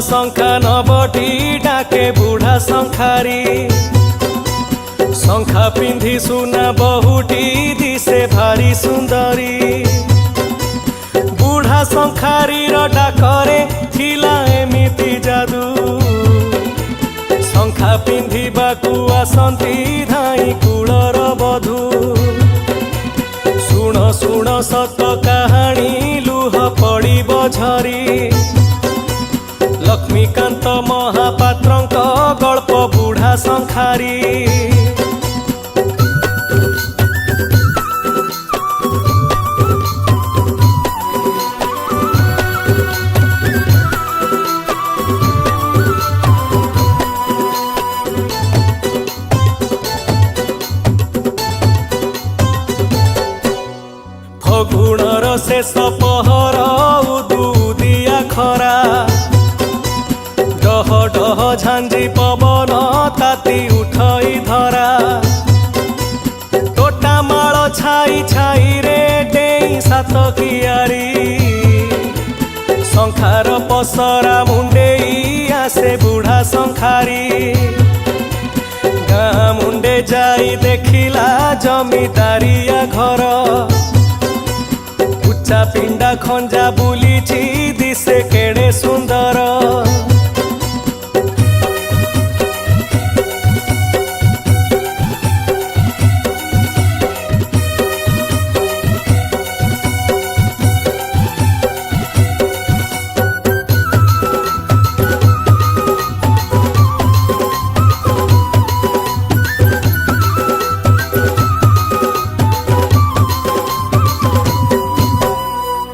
शंखा नबटी डाके बुढ़ा शंखारी शंखा पिंधि सुना बहुटी दिसे भारी सुंदरी बुढ़ा शंखारी डाकरे थिला एमिति जादू शंखा पिंधिबाकू आसंती धाई कूलर बधू शुण शुण सत कहानी लुह पड़िब झरी लक्ष्मीकांत महापात्रंक गल्प बुढ़ा शंखारी फगुणर शेष पहर उदुदिया खरा डह डह झांझी पवन ताती उठई धरा तोटा माल छाई छाई रे डेई सात कियारी शंखार पसरा मुंडेई आसे बुढ़ा शंखारी गाँ मुंडे जाई देखिला जमीदारिया घर उच्चा पिंडा खंजा बुलीची दिसे केड़े सुंदर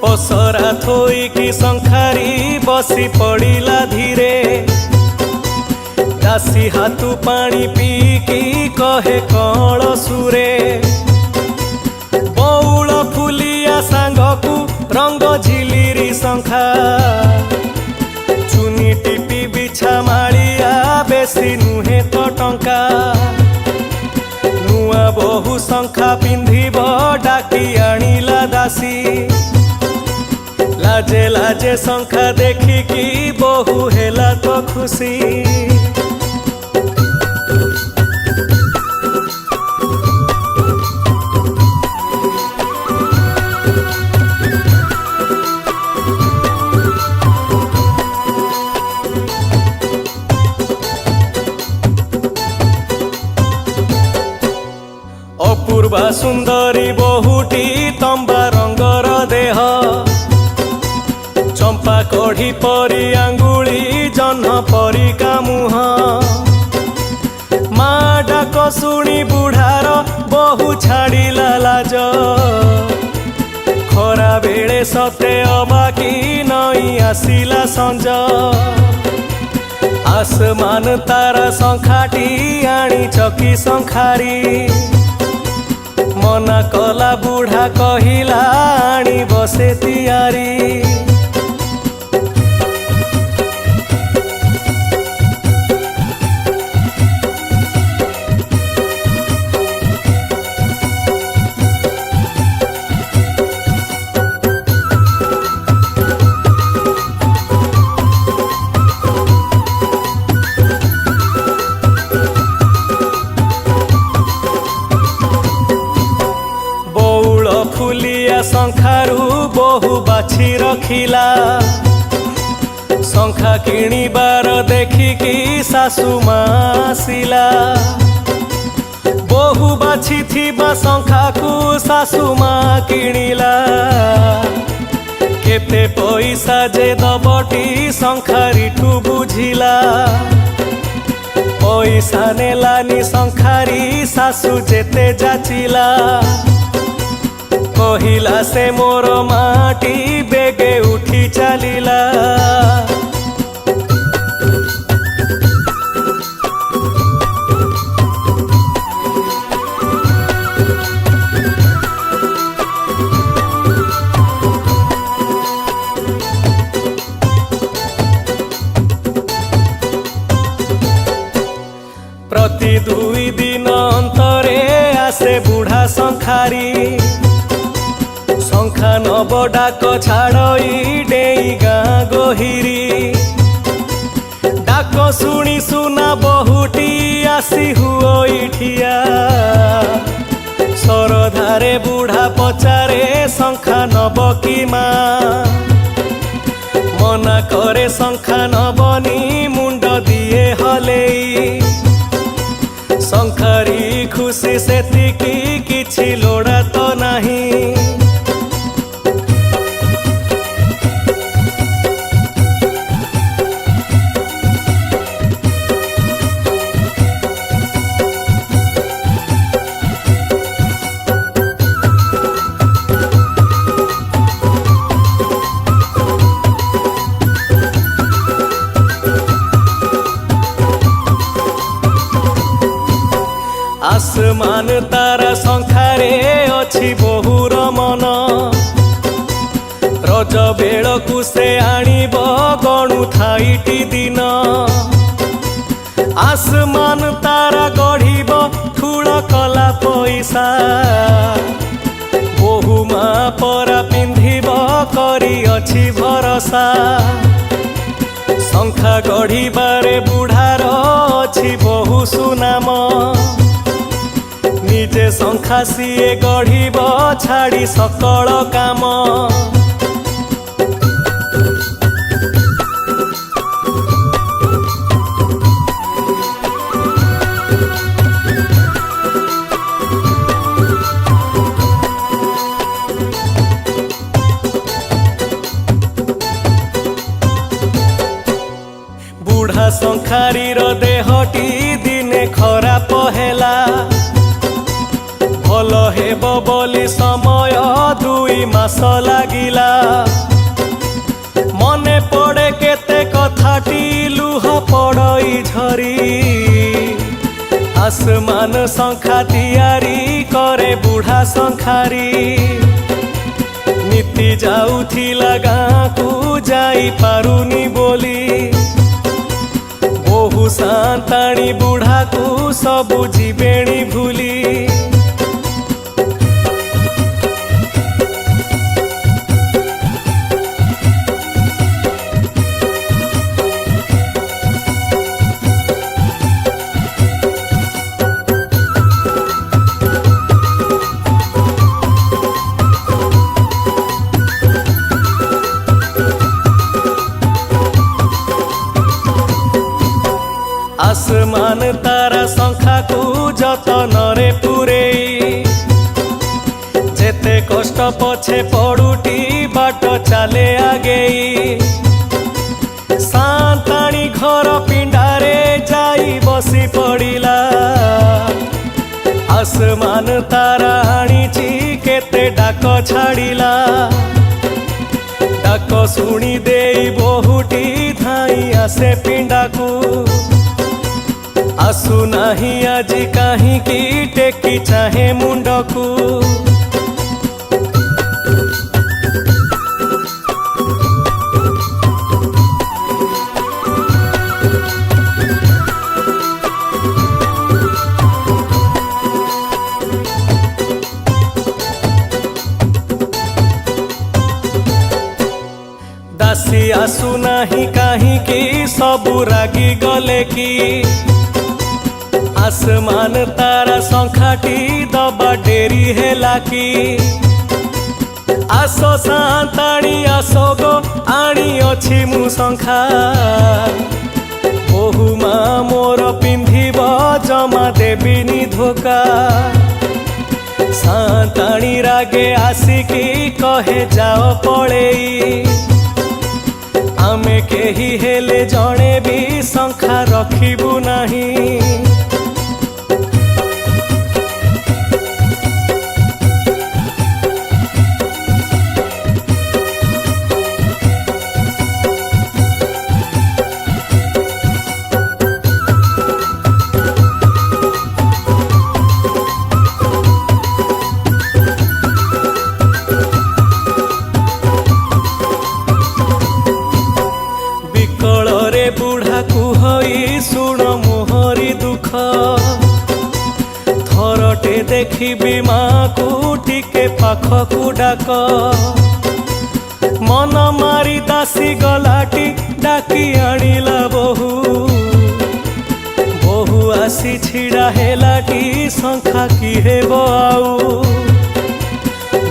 पसरा थोईकी शंखारी बसी पड़िला धीरे दासी हाथू पानी पीकी कहे कौल सुरे बौल फुलिया सांगकू रंग झिलिरी शंखा चुनी टिपी बिछा मालिया बेसी नुहे तो टंका नुआ बहु शंखा पिंधिब डाकी आनिला दासी लाजे लाजे शंखा देखिकी बहु हेला तो खुशी अपूर्वा सुंदरी बहुटी तंबा रंगर देह चंपा कढ़ी परी आंगुली जह्न परी का मुह माँ डाक शुणी बुढ़ार बहु छाड़िला लाज खरा बेले सते अबाकी नई आसिला संज आसमान तारा शंखाटी आनी चकी शंखारी मना कला बुढ़ा कहिला आनी बसे तियारी फुलिया शंखारू बहु बाछी रखिला शंखा किणिबार देखिकी सासु मासिला बहु बाछी थिबा शंखा को सासु माँ किणिला केते पैसा जे दबटी शंखारी ठू बुझिला पैसा नेलानी शंखारी सासु जेते जाचिला कहिला से मोर माटी बेगे उठी चलिला प्रति 2 दिन अंतरे आसे बुढ़ा शंखारी शंखा नब डाक छाड़ई डेई गाँ गोहिरी डाक शुणी सुना बहुटी आसी हुई ठिया सरधारे बुढ़ा पचारे शंखा नब कि माँ मना करे शंखा नबनी मुंड दिए हलेई शंखारी खुशी सेतिकी किछि लोड़ा तो नहीं आसमान तारा शंखारे अछि बहुर मन रज बेलकु से आनिब गणु थाईटी दिन आसमान तारा गढ़िब ठूल कला पैसा बहु माँ परा पिंधिब करी अछि भरसा शंखा गढ़िबारे बुढ़ार अछि बहु सुनाम निजे शंखा सीए गढ़िब छाड़ी सकल काम बुढ़ा शंखारीर देहटी दिने खराप हेला भल हेब बोली समय 2 मास लागिला मने पड़े केते कथाटी लुह पड़ई झरी आसमान शंखा तियारी करे बुढ़ा शंखारी नीति जाउथिला गाँ को जाई पारुनी बोली बहु सांताणी बुढ़ा को सबु जीवेणी भूली आसमान तारा शंखा को जतनरे पुरेई जेते कष्ट पछे पड़ुटी बाट चाले आगेई सांताणी घर पिंडारे जाई बसी पड़िला आसमान तारा आनीची केते डाक छाड़िला डाक शुणी देई बहुटी धाई आसे पिंडा को आसु नाही आजी काहीं की टेकी चाहे मुंडकू दासी आसु नाही काहीं की सबु रागी गले की आसमान तारा शंखाटी दबा डेरी हेला की आसो सांताणी आसो गो आनी अछि मु शंखा बहु माँ मोर पिंधिब जमा देबिनी धोका सांताणी रागे आसिकी कहे जाओ पड़ेई आमे केही हेले जणे भी शंखा रखिबु नहीं बुढ़ा कुहई सुण मोहरी दुख ଦେଖିବି ମାକୁ ଟିକେ ପାଖକୁ ଡାକ। ମନ ମାରି ଦାସୀ ଗଲାଟି ଡାକି ଆଣିଲା ବୋହୁ। ବୋହୁ ଆସି ଛିଡ଼ା ହେଲାଟି ଶଙ୍ଖା କି ହେବ ଆଉ।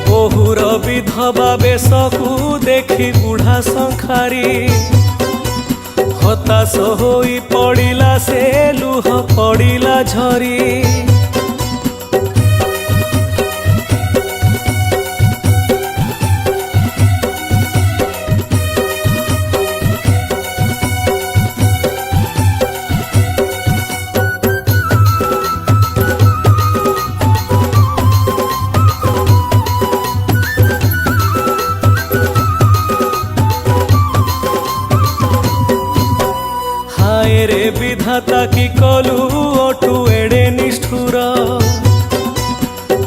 ବୋହୁର ବିଧବା ବେଶକୁ ଦେଖି ବୁଢ଼ା ଶଙ୍ଖାରୀ ହତାଶ ହୋଇ ପଡ଼ିଲା ସେ ଲୁହ ପଡ଼ିଲା ଝରି। रे विधाता की कलु ओटू एड़े निष्ठुर।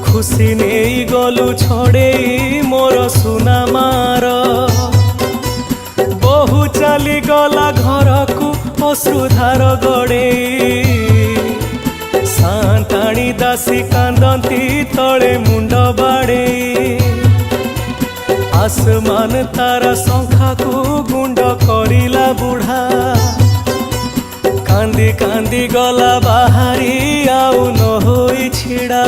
खुशी नहीं गलु छड़े मोर सुना मार। बहु चली गला घर को अश्रुधार गड़े। सांताणी दासी कांदती तले मुंड बाड़े। आसमान तारा शंखा को गुंड करिला बुढ़ा। कांदी कांदी गला बाहरी आउ न होई छिड़ा।